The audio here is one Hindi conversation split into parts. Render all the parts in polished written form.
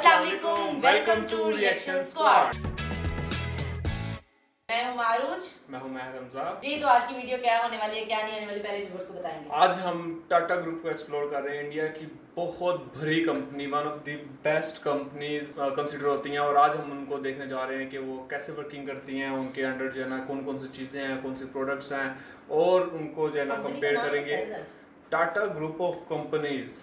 अस्सलाम वालेकुम, वेलकम टू रिएक्शन स्क्वाड। मैं हूं मारूज, मैं हूं महर हमजा जी। तो आज की वीडियो क्या होने वाली है, क्या नहीं होने वाली, पहले व्यूअर्स को बताएंगे। आज हम टाटा ग्रुप को एक्सप्लोर कर रहे हैं। इंडिया की बहुत बड़ी company, one of the best companies consider होती हैं, और आज हम उनको देखने जा रहे हैं कि वो कैसे वर्किंग करती हैं, उनके अंडर जो है ना कौन कौन सी चीज़ें हैं, कौन सी प्रोडक्ट्स हैं, और उनको जो है ना कंपेयर करेंगे टाटा ग्रुप ऑफ कंपनीज।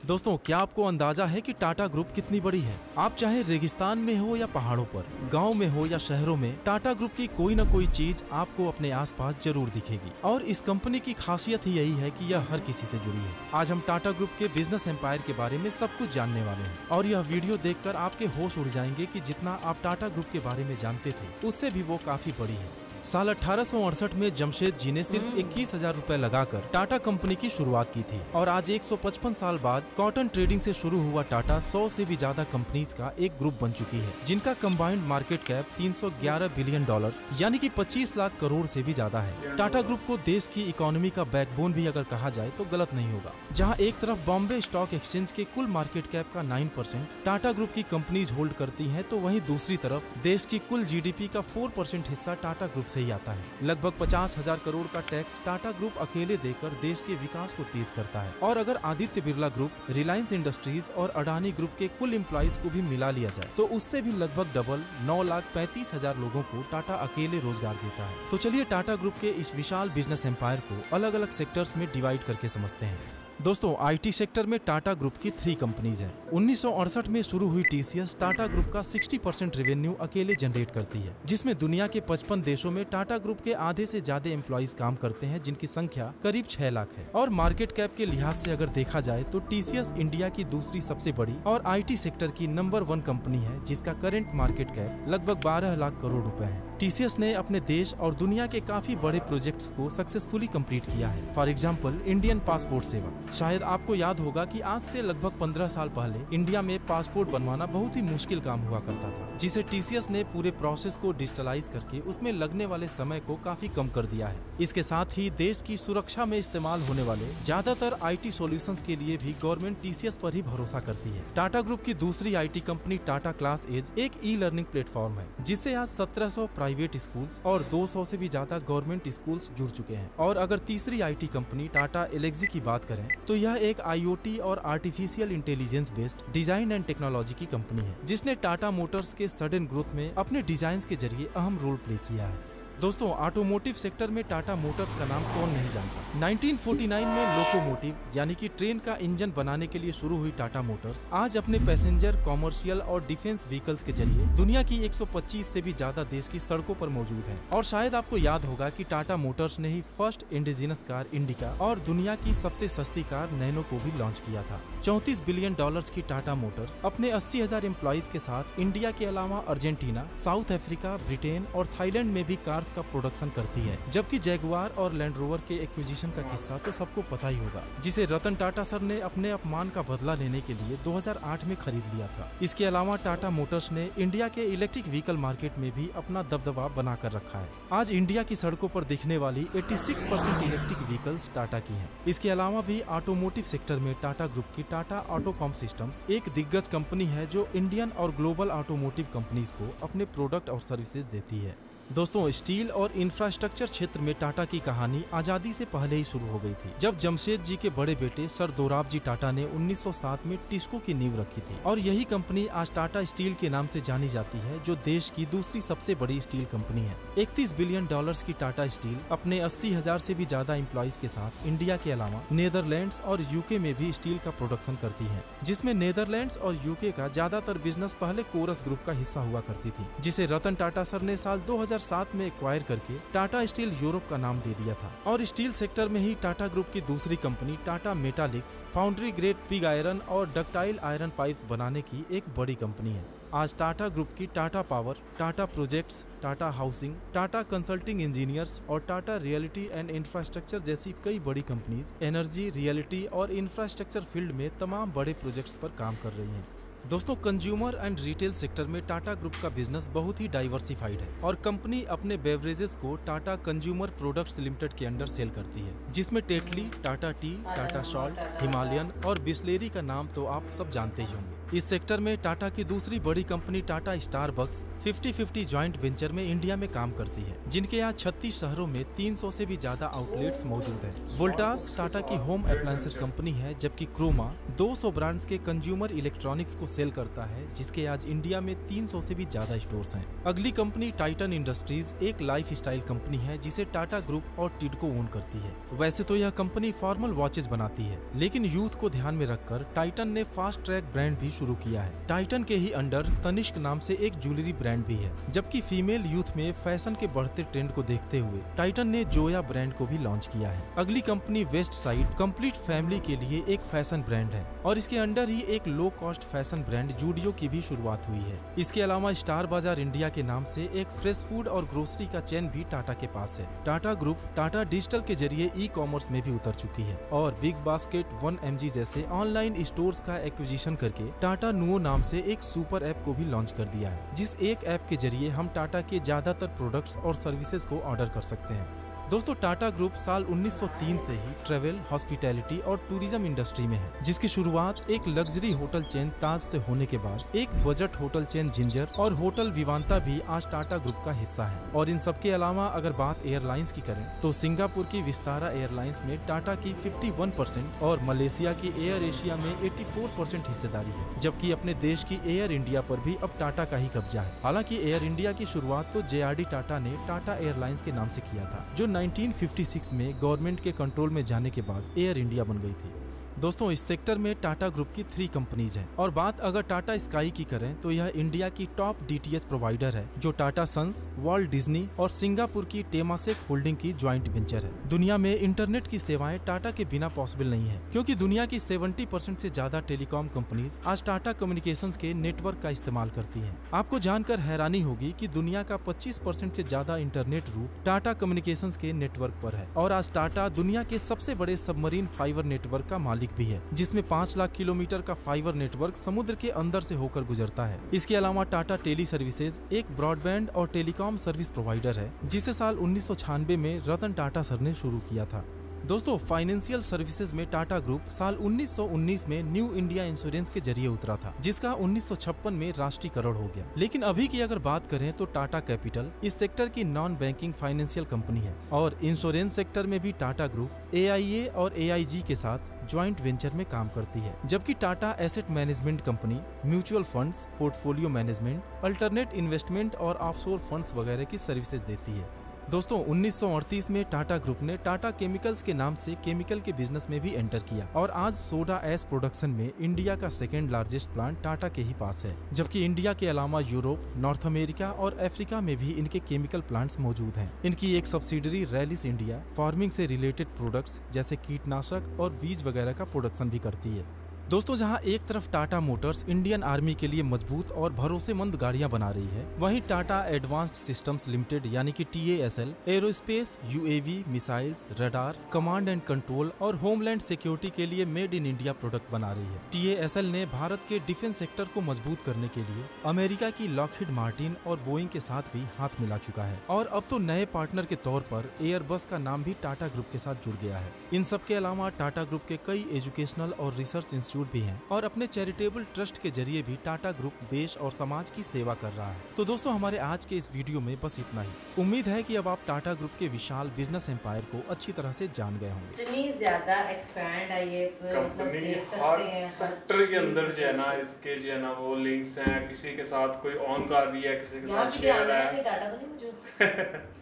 दोस्तों, क्या आपको अंदाजा है कि टाटा ग्रुप कितनी बड़ी है? आप चाहे रेगिस्तान में हो या पहाड़ों पर, गांव में हो या शहरों में, टाटा ग्रुप की कोई न कोई चीज आपको अपने आसपास जरूर दिखेगी। और इस कंपनी की खासियत ही यही है कि यह हर किसी से जुड़ी है। आज हम टाटा ग्रुप के बिजनेस एम्पायर के बारे में सब कुछ जानने वाले हैं, और यह वीडियो देखकर आपके होश उड़ जाएंगे कि जितना आप टाटा ग्रुप के बारे में जानते थे उससे भी वो काफी बड़ी है। साल 1868 में जमशेद जी ने सिर्फ 21,000 रुपए लगाकर टाटा कंपनी की शुरुआत की थी, और आज 155 साल बाद कॉटन ट्रेडिंग से शुरू हुआ टाटा 100 से भी ज्यादा कंपनीज का एक ग्रुप बन चुकी है, जिनका combined market cap 311 billion dollars यानी कि 25 लाख करोड़ से भी ज्यादा है। टाटा ग्रुप को देश की इकोनॉमी का बैकबोन भी अगर कहा जाए तो गलत नहीं होगा। जहाँ एक तरफ बॉम्बे स्टॉक एक्सचेंज के कुल मार्केट कैप का 9% टाटा ग्रुप की कंपनीज होल्ड करती है, तो वहीं दूसरी तरफ देश की कुल GDP का 4% हिस्सा टाटा ग्रुप से ही आता है। लगभग 50,000 करोड़ का टैक्स टाटा ग्रुप अकेले देकर देश के विकास को तेज करता है। और अगर आदित्य बिरला ग्रुप, रिलायंस इंडस्ट्रीज और अडानी ग्रुप के कुल एम्प्लॉइज को भी मिला लिया जाए तो उससे भी लगभग डबल 9,35,000 लोगों को टाटा अकेले रोजगार देता है। तो चलिए टाटा ग्रुप के इस विशाल बिजनेस एम्पायर को अलग अलग सेक्टर्स में डिवाइड करके समझते हैं। दोस्तों, IT सेक्टर में टाटा ग्रुप की 3 कंपनीज हैं। 1968 में शुरू हुई TCS टाटा ग्रुप का 60% रेवेन्यू अकेले जनरेट करती है, जिसमें दुनिया के 55 देशों में टाटा ग्रुप के आधे से ज्यादा एम्प्लॉइज काम करते हैं, जिनकी संख्या करीब 6 लाख है। और मार्केट कैप के लिहाज से अगर देखा जाए तो TCS इंडिया की दूसरी सबसे बड़ी और IT सेक्टर की नंबर 1 कंपनी है, जिसका करेंट मार्केट कैप लगभग 12 लाख करोड़ रुपए है। TCS ने अपने देश और दुनिया के काफी बड़े प्रोजेक्ट्स को सक्सेसफुली कंप्लीट किया है। फॉर एग्जांपल, इंडियन पासपोर्ट सेवा। शायद आपको याद होगा कि आज से लगभग 15 साल पहले इंडिया में पासपोर्ट बनवाना बहुत ही मुश्किल काम हुआ करता था, जिसे TCS ने पूरे प्रोसेस को डिजिटलाइज करके उसमें लगने वाले समय को काफी कम कर दिया है। इसके साथ ही देश की सुरक्षा में इस्तेमाल होने वाले ज्यादातर IT सॉल्यूशंस के लिए भी गवर्नमेंट TCS पर ही भरोसा करती है। टाटा ग्रुप की दूसरी IT company Tata class edge एक ई-लर्निंग प्लेटफॉर्म है, जिससे आज 1700 प्राइवेट स्कूल्स और 200 से भी ज्यादा गवर्नमेंट स्कूल्स जुड़ चुके हैं। और अगर तीसरी IT कंपनी टाटा एलेक्सी की बात करें तो यह एक IoT और artificial intelligence based design and technology की कंपनी है, जिसने टाटा मोटर्स के सडन ग्रोथ में अपने डिजाइन के जरिए अहम रोल प्ले किया है। दोस्तों, ऑटोमोटिव सेक्टर में टाटा मोटर्स का नाम कौन नहीं जानता। 1949 में लोकोमोटिव यानी कि ट्रेन का इंजन बनाने के लिए शुरू हुई टाटा मोटर्स आज अपने पैसेंजर, कॉमर्शियल और डिफेंस व्हीकल्स के जरिए दुनिया की 125 से भी ज्यादा देश की सड़कों पर मौजूद है। और शायद आपको याद होगा कि टाटा मोटर्स ने ही फर्स्ट इंडिजिनस कार इंडिका और दुनिया की सबसे सस्ती कार नैनो को भी लॉन्च किया था। 34 बिलियन डॉलर्स की टाटा मोटर्स अपने 80,000 एम्प्लॉइज के साथ इंडिया के अलावा अर्जेंटीना, साउथ अफ्रीका, ब्रिटेन और थाईलैंड में भी कार का प्रोडक्शन करती है। जबकि जैगुआर और लैंड रोवर के एक्विजिशन का किस्सा तो सबको पता ही होगा, जिसे रतन टाटा सर ने अपने अपमान का बदला लेने के लिए 2008 में खरीद लिया था। इसके अलावा टाटा मोटर्स ने इंडिया के इलेक्ट्रिक व्हीकल मार्केट में भी अपना दबदबा बनाकर रखा है। आज इंडिया की सड़कों पर दिखने वाली 86% इलेक्ट्रिक व्हीकल्स टाटा की हैं। इसके अलावा भी ऑटोमोटिव सेक्टर में टाटा ग्रुप की टाटा ऑटोकॉम सिस्टम्स एक दिग्गज कंपनी है, जो इंडियन और ग्लोबल ऑटोमोटिव कंपनीज को अपने प्रोडक्ट और सर्विसेज देती है। दोस्तों, स्टील और इंफ्रास्ट्रक्चर क्षेत्र में टाटा की कहानी आजादी से पहले ही शुरू हो गई थी, जब जमशेद जी के बड़े बेटे सर दोराब जी टाटा ने 1907 में टिस्को की नींव रखी थी। और यही कंपनी आज टाटा स्टील के नाम से जानी जाती है, जो देश की दूसरी सबसे बड़ी स्टील कंपनी है। 31 बिलियन डॉलर्स की टाटा स्टील अपने 80,000 से भी ज्यादा एम्प्लॉइज के साथ इंडिया के अलावा नीदरलैंड्स और UK में भी स्टील का प्रोडक्शन करती है, जिसमें नीदरलैंड्स और UK का ज्यादातर बिजनेस पहले कोरस ग्रुप का हिस्सा हुआ करती थी, जिसे रतन टाटा सर ने साल 2007 में एक्वायर करके टाटा स्टील यूरोप का नाम दे दिया था। और स्टील सेक्टर में ही टाटा ग्रुप की दूसरी company Tata metaliks foundry grade pig iron और डक्टाइल आयरन पाइप्स बनाने की एक बड़ी कंपनी है। आज टाटा ग्रुप की Tata power, Tata projects, Tata housing, Tata consulting engineers और टाटा रियलिटी एंड इंफ्रास्ट्रक्चर जैसी कई बड़ी कंपनीज एनर्जी, रियलिटी और इंफ्रास्ट्रक्चर फील्ड में तमाम बड़े प्रोजेक्ट्स पर काम कर रही हैं। दोस्तों, कंज्यूमर एंड रिटेल सेक्टर में टाटा ग्रुप का बिजनेस बहुत ही डाइवर्सिफाइड है और कंपनी अपने बेवरेजेस को टाटा कंज्यूमर प्रोडक्ट्स लिमिटेड के अंडर सेल करती है, जिसमें Tetley, Tata T, Tata salt, Himalayan और बिस्लेरी का नाम तो आप सब जानते ही होंगे। इस सेक्टर में टाटा की दूसरी बड़ी company Tata Starbucks 50-50 joint venture में इंडिया में काम करती है, जिनके आज 36 शहरों में 300 से भी ज्यादा आउटलेट्स मौजूद हैं। वोल्टास टाटा की होम अप्लायंसेस कंपनी है, जबकि क्रोमा 200 ब्रांड्स के कंज्यूमर इलेक्ट्रॉनिक्स को सेल करता है, जिसके आज इंडिया में 300 से भी ज्यादा स्टोर्स हैं। अगली कंपनी टाइटन इंडस्ट्रीज एक लाइफ स्टाइल कंपनी है, जिसे टाटा ग्रुप और टिडको ओन करती है। वैसे तो यह कंपनी फॉर्मल वॉचेस बनाती है, लेकिन यूथ को ध्यान में रखकर टाइटन ने फास्ट ट्रैक ब्रांड भी शुरू किया है। टाइटन के ही अंडर तनिष्क नाम से एक ज्वेलरी ब्रांड भी है, जबकि फीमेल यूथ में फैशन के बढ़ते ट्रेंड को देखते हुए टाइटन ने जोया ब्रांड को भी लॉन्च किया है। अगली company west side complete family के लिए एक फैशन ब्रांड है और इसके अंडर ही एक low cost fashion brand Zudio की भी शुरुआत हुई है। इसके अलावा स्टार बाजार इंडिया के नाम से एक फ्रेश फूड और ग्रोसरी का चेन भी टाटा के पास है। टाटा ग्रुप टाटा डिजिटल के जरिए ई कॉमर्स में भी उतर चुकी है और बिग बास्केट 1mg जैसे ऑनलाइन स्टोर्स का एक्विजिशन करके टाटा नुओ नाम से एक सुपर ऐप को भी लॉन्च कर दिया है, जिस एक ऐप के जरिए हम टाटा के ज्यादातर प्रोडक्ट्स और सर्विसेज को ऑर्डर कर सकते हैं। दोस्तों, टाटा ग्रुप साल 1903 से ही ट्रेवल, हॉस्पिटैलिटी और टूरिज्म इंडस्ट्री में है, जिसकी शुरुआत एक लग्जरी होटल चेन ताज से होने के बाद एक बजट होटल चेन जिंजर और होटल विवांता भी आज टाटा ग्रुप का हिस्सा है। और इन सब के अलावा अगर बात एयरलाइंस की करें तो सिंगापुर की विस्तारा एयरलाइंस में टाटा की 51% और मलेशिया की एयर एशिया में 84% हिस्सेदारी है, जबकि अपने देश की एयर इंडिया पर भी अब टाटा का ही कब्जा है। हालांकि एयर इंडिया की शुरुआत तो JRD टाटा ने टाटा एयरलाइंस के नाम से किया था, जो 1956 में गवर्नमेंट के कंट्रोल में जाने के बाद एयर इंडिया बन गई थी। दोस्तों, इस सेक्टर में टाटा ग्रुप की 3 कंपनीज हैं और बात अगर टाटा स्काई की करें तो यह इंडिया की टॉप DTH प्रोवाइडर है, जो टाटा सन्स, वॉल्ट डिज्नी और सिंगापुर की टेमासेक होल्डिंग की ज्वाइंट वेंचर है। दुनिया में इंटरनेट की सेवाएं टाटा के बिना पॉसिबल नहीं है, क्योंकि दुनिया की 70% से ज्यादा टेलीकॉम कंपनीज आज टाटा कम्युनिकेशंस के नेटवर्क का इस्तेमाल करती हैं। आपको जानकर हैरानी होगी कि दुनिया का 25% से ज्यादा इंटरनेट रूट टाटा कम्युनिकेशंस के नेटवर्क पर है और आज टाटा दुनिया के सबसे बड़े सबमरीन फाइबर नेटवर्क का मालिक भी है, जिसमें 5 लाख किलोमीटर का फाइबर नेटवर्क समुद्र के अंदर से होकर गुजरता है। इसके अलावा टाटा टेली सर्विसेज एक ब्रॉडबैंड और टेलीकॉम सर्विस प्रोवाइडर है, जिसे साल 1996 में रतन टाटा सर ने शुरू किया था। दोस्तों, फाइनेंशियल सर्विसेज में टाटा ग्रुप साल 1919 में न्यू इंडिया इंश्योरेंस के जरिए उतरा था, जिसका 1956 में राष्ट्रीयकरण हो गया। लेकिन अभी की अगर बात करें तो टाटा कैपिटल इस सेक्टर की नॉन बैंकिंग फाइनेंशियल कंपनी है और इंश्योरेंस सेक्टर में भी टाटा ग्रुप AIA और AIG के साथ ज्वाइंट वेंचर में काम करती है, जबकि Tata asset management company mutual funds, portfolio management, alternate investment और ऑफशोर फंड्स वगैरह की सर्विसेज देती है। दोस्तों, 1938 में टाटा ग्रुप ने टाटा केमिकल्स के नाम से केमिकल के बिजनेस में भी एंटर किया और आज सोडा ऐश प्रोडक्शन में इंडिया का 2nd लार्जेस्ट प्लांट टाटा के ही पास है, जबकि इंडिया के अलावा यूरोप, नॉर्थ अमेरिका और अफ्रीका में भी इनके केमिकल प्लांट्स मौजूद हैं। इनकी एक सब्सिडरी रैलिस इंडिया फार्मिंग से रिलेटेड प्रोडक्ट्स जैसे कीटनाशक और बीज वगैरह का प्रोडक्शन भी करती है। दोस्तों, जहां एक तरफ टाटा मोटर्स इंडियन आर्मी के लिए मजबूत और भरोसेमंद गाड़ियां बना रही है, वहीं टाटा एडवांस्ड सिस्टम्स लिमिटेड यानी कि TASL aerospace, UAV, missiles, radar, command and control और होमलैंड सिक्योरिटी के लिए मेड इन इंडिया प्रोडक्ट बना रही है। TASL ने भारत के डिफेंस सेक्टर को मजबूत करने के लिए अमेरिका की लॉकहीड मार्टिन और बोइंग के साथ भी हाथ मिला चुका है और अब तो नए पार्टनर के तौर पर एयरबस का नाम भी टाटा ग्रुप के साथ जुड़ गया है। इन सब के अलावा टाटा ग्रुप के कई एजुकेशनल और रिसर्च भी हैं और अपने चैरिटेबल ट्रस्ट के जरिए भी टाटा ग्रुप देश और समाज की सेवा कर रहा है। तो दोस्तों, हमारे आज के इस वीडियो में बस इतना ही। उम्मीद है कि अब आप टाटा ग्रुप के विशाल बिजनेस एम्पायर को अच्छी तरह से जान गए होंगे। इतनी ज्यादा एक्सपैंड है ये, मतलब देख सकते हैं सेक्टर के अंदर जो है ना, इसके जो है ना वो लिंक्स हैं, किसी के साथ कोई ऑन कर रही है, किसी के साथ शेयर है। टाटा तो नहीं मौजूद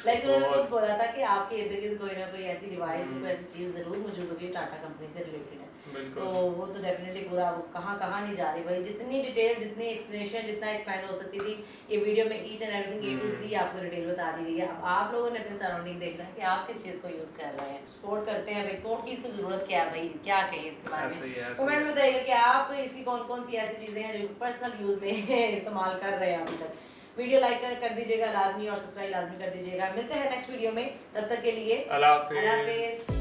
लेकिन उन्होंने खुद बोला था कि आपके इर्द गिर्द कोई ना कोई ऐसी डिवाइस, कोई ऐसी चीज जरूर मौजूद होगी टाटा कंपनी से रिलेटेड है। तो वो तो डेफिनेटली पूरा कहाँ नहीं जा रही भाई, जितनी डिटेल, जितनी एक्सप्लेनेशन, जितना एक्सपैंड हो सकती थी ये वीडियो में each and everything A to Z आपको डिटेल बता दी गई है। अब आप लोगों ने अपने सराउंडिंग देखना है कि आप किस चीज़ को यूज़ कर रहे हैं, सपोर्ट करते हैं भाई, सपोर्ट की इसको ज़रूरत क्या है भाई, क्या कहें इसके बारे में, कमेंट में बताइएगा कि आप इसकी कौन कौन सी ऐसी चीज़ें हैं जो पर्सनल यूज़ में इस्तेमाल कर रहे हैं अभी तक। वीडियो लाइक कर दीजिएगा लाजमी और सब्सक्राइब लाजमी कर दीजिएगा। मिलते हैं नेक्स्ट वीडियो में, तब तक के लिए अल्लाह हाफिज़।